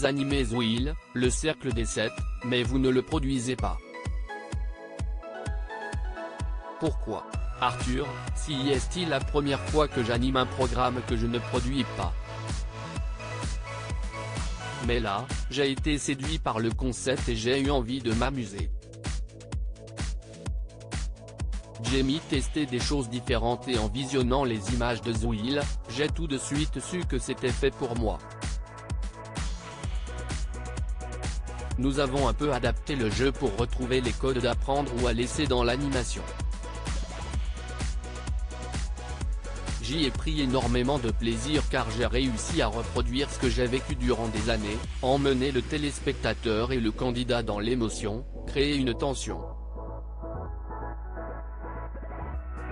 Vous animez Zouil, le cercle des 7, mais vous ne le produisez pas. Pourquoi? Arthur, si est-il la première fois que j'anime un programme que je ne produis pas? Mais là, j'ai été séduit par le concept et j'ai eu envie de m'amuser. J'ai testé des choses différentes et en visionnant les images de Zouil, j'ai tout de suite su que c'était fait pour moi. Nous avons un peu adapté le jeu pour retrouver les codes d'apprendre ou à laisser dans l'animation. J'y ai pris énormément de plaisir car j'ai réussi à reproduire ce que j'ai vécu durant des années, emmener le téléspectateur et le candidat dans l'émotion, créer une tension.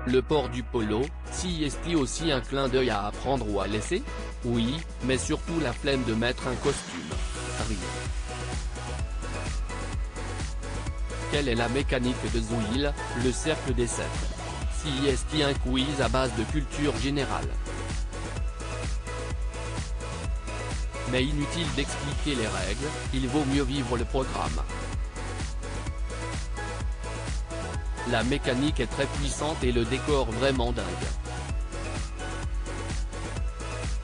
Le port du polo, si est-il aussi un clin d'œil à apprendre ou à laisser? Oui, mais surtout la flemme de mettre un costume. Rire. Quelle est la mécanique de Zouil, le cercle des 7? Si est-il un quiz à base de culture générale. Mais inutile d'expliquer les règles, il vaut mieux vivre le programme. La mécanique est très puissante et le décor vraiment dingue.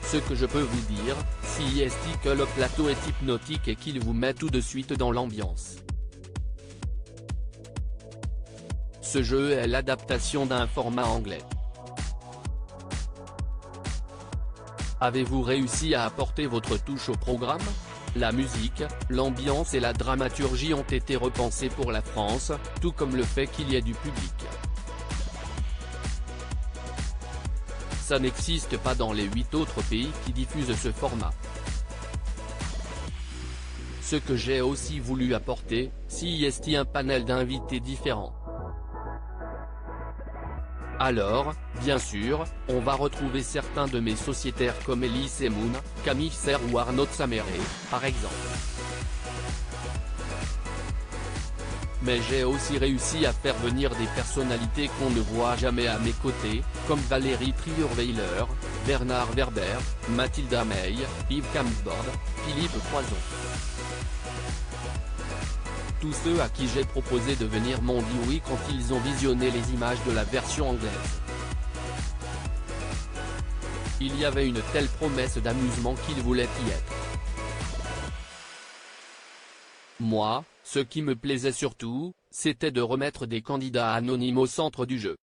Ce que je peux vous dire, si est-il que le plateau est hypnotique et qu'il vous met tout de suite dans l'ambiance. Ce jeu est l'adaptation d'un format anglais. Avez-vous réussi à apporter votre touche au programme? La musique, l'ambiance et la dramaturgie ont été repensées pour la France, tout comme le fait qu'il y ait du public. Ça n'existe pas dans les 8 autres pays qui diffusent ce format. Ce que j'ai aussi voulu apporter, si est-il un panel d'invités différents. Alors, bien sûr, on va retrouver certains de mes sociétaires comme Elise Moon, Camille Serre ou Arnaud Saméré, par exemple. Mais j'ai aussi réussi à faire venir des personnalités qu'on ne voit jamais à mes côtés, comme Valérie Trierweiler, Bernard Werber, Mathilda May, Yves Camsbord, Philippe Poison. Tous ceux à qui j'ai proposé de venir m'ont dit oui quand ils ont visionné les images de la version anglaise. Il y avait une telle promesse d'amusement qu'ils voulaient y être. Moi, ce qui me plaisait surtout, c'était de remettre des candidats anonymes au centre du jeu.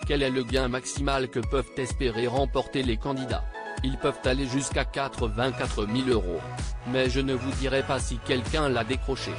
Quel est le gain maximal que peuvent espérer remporter les candidats? Ils peuvent aller jusqu'à 84 000 €. Mais je ne vous dirai pas si quelqu'un l'a décroché.